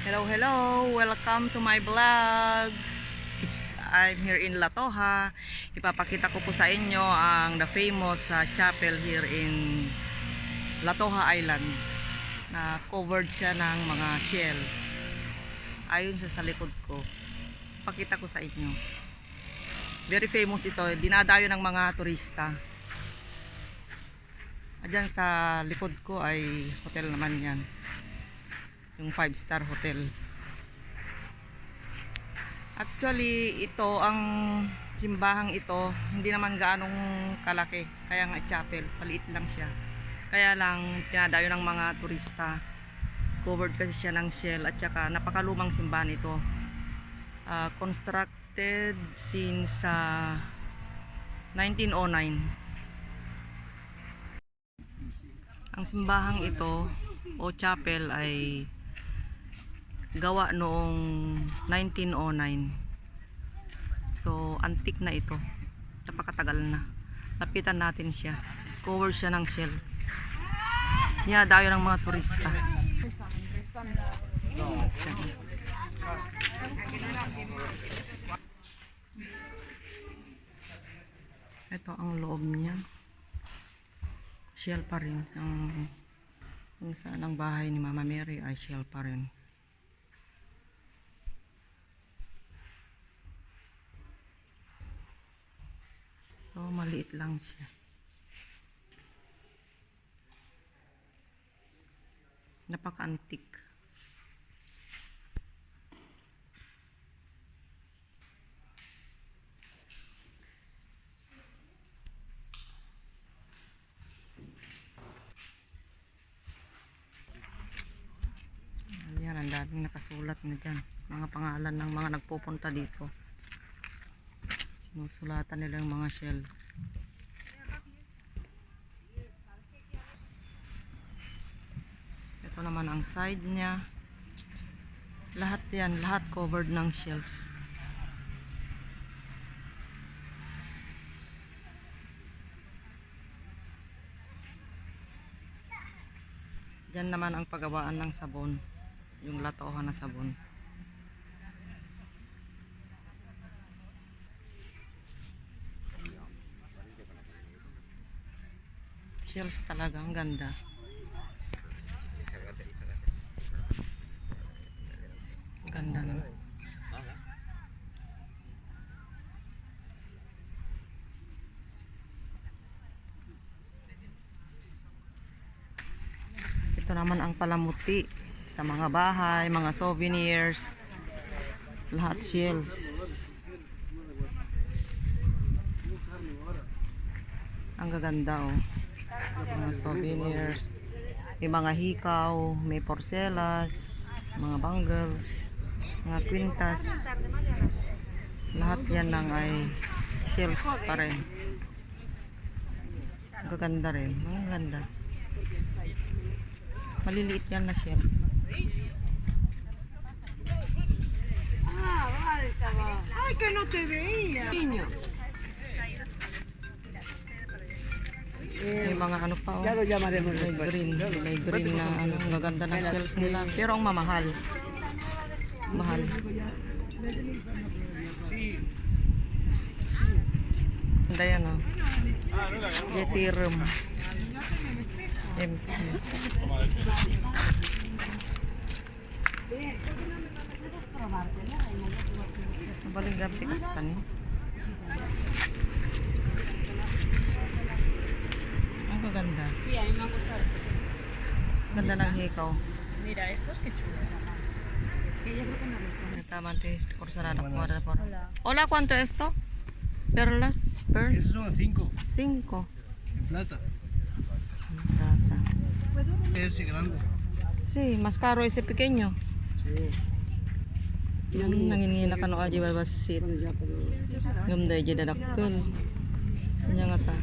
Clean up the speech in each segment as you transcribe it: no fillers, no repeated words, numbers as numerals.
Hello, hello! Welcome to my vlog. I'm here in Latoha. Ipapakita ko po sa inyo ang the famous chapel here in Latoha Island na covered siya ng mga shells. Ayun siya sa likod ko. Pakita ko sa inyo. Very famous ito. Dinadayo ng mga turista. Diyan sa likod ko ay hotel naman yan. Yung 5-star hotel. Actually, ito ang simbahang ito, hindi naman gaanong kalaki. Kaya nga chapel, paliit lang siya. Kaya lang tinadayo ng mga turista. Covered kasi siya ng shell at saka napakalumang simbahan ito. Constructed since 1909. Ang simbahang ito o chapel ay gawa noong 1909. So antique na ito, napakatagal na. Lapitan natin siya. Cover siya ng shell. Dinadayo ng mga turista. Ito ang loob niya. Shell pa rin. Kung saan ang bahay ni Mama Mary ay shell pa rin. So, maliit lang siya. Napaka-antik. Ayan, ang daming nakasulat na dyan. Mga pangalan ng mga nagpupunta dito. Sinusulatan nila yung mga shell. Ito naman ang side niya. Lahat yan, lahat covered ng shells. Diyan naman ang paggawaan ng sabon. Yung Latoha na sabon. Shells talaga, ang ganda. Ganda na. Ito naman ang palamuti sa mga bahay, mga souvenirs. Lahat shells. Ang gaganda oh. Mga souvenirs. May mga hikaw, may porcelas, mga bangles, mga kwintas. Lahat yan lang ay shells pa rin. Ang gaganda rin. Ang ganda. Maliliit yan na shell. Ay, que no te veía. Niño. May mga ano pa oh. Ya lo llamaremos May después. green. May green na ano. Ang gaganda ng shells nila. Pero ang mamahal. Mahal. Ganda yan oh. Yeti room. MP. Baling gamti kasta ni. Ang gaganda. Sí, a mí me ha gustado. Ganda ng hikaw. Mira, estos qué chulos. Que yo creo que me gustan. Tamante, por salada por. Hola. Hola, ¿cuánto es esto? Perlas, pearls. Esos son 5 5. en plata. Tata. Ese grande. Sí, más caro ese pequeño. Sí. Yung nangingina ka no aji babasit. Gumda aji dadakkel. Nya nga ta.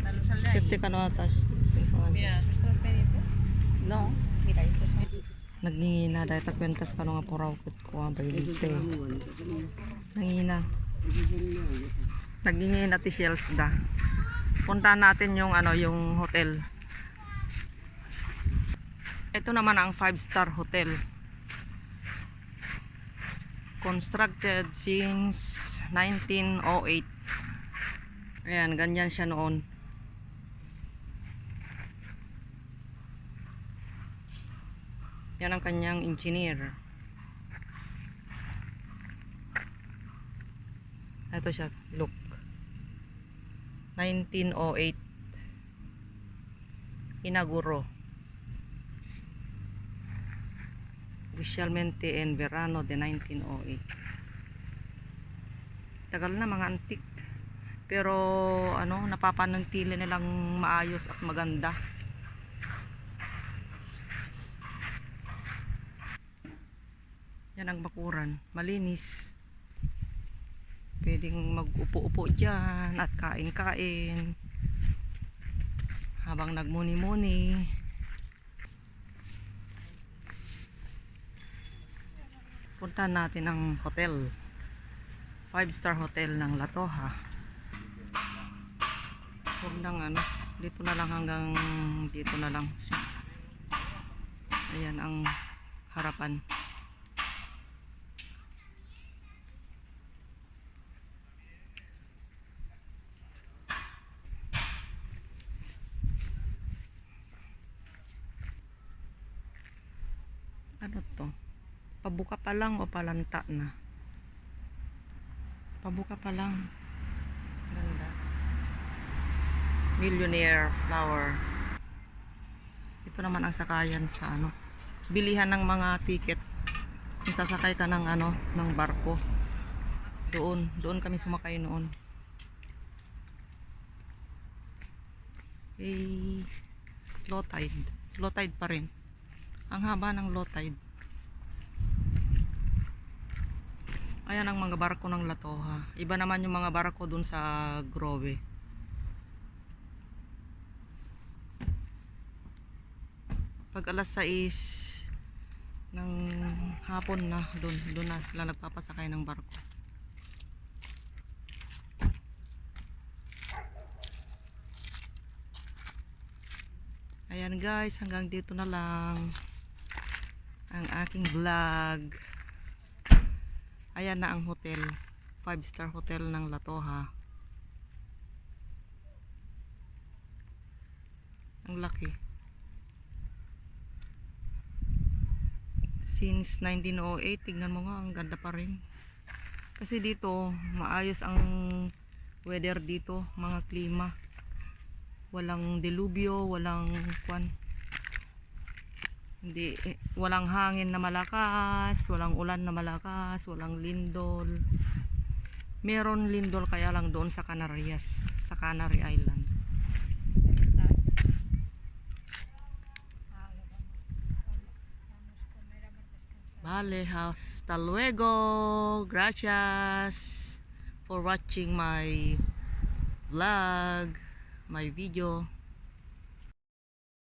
Sete ka no atas. Mira, nuestros pedidos. No, mira, estos son. Nagngingina dahil ta kwentas ka no nga puraw kut ko ang baylite. Nangingina. Nagngingina ti shells da. Puntahan natin yung ano, yung hotel. Ito naman ang 5-star hotel. Constructed since 1908. Ayan, ganyan siya noon. Yan ang kanyang engineer. Ito siya, look. 1908. Inaguro. Oficialmente en verano de 1908. Tagal na, mga antik. Pero ano, napapanatili nilang maayos at maganda. Yan ang bakuran, malinis. Pwedeng mag-upo-upo dyan at kain-kain habang nagmuni-muni. Puntahan natin ang hotel, 5-star hotel ng Latoha. Huwag nang ano, dito na lang, hanggang dito na lang siya. Ayan ang harapan. Ano to? Pabuka pa lang o palanta na? Pabuka pa lang. Ganda. Millionaire flower. Ito naman ang sakayan sa ano. Bilihan ng mga ticket. Kung sasakay ka ng ano, ng barko. Doon kami sumakay noon. Low tide. Low tide pa rin. Ang haba ng low tide. Ayan ang mga barko ng Latoha. Iba naman yung mga barko dun sa Grove. Pag alas 6 ng hapon na, doon na sila nagpapasakay ng barko. Ayan guys, hanggang dito na lang ang aking vlog. Ayan na ang hotel, 5-star hotel ng Latoha. Ang laki. Since 1908, tignan mo nga, ang ganda pa rin. Kasi dito, maayos ang weather dito, mga klima. Walang delubyo, walang kwan. Hindi, walang hangin na malakas, walang ulan na malakas, walang lindol. Meron lindol kaya lang doon sa Canarias, sa Canary Island. Vale, hasta luego. Gracias for watching my vlog, my video.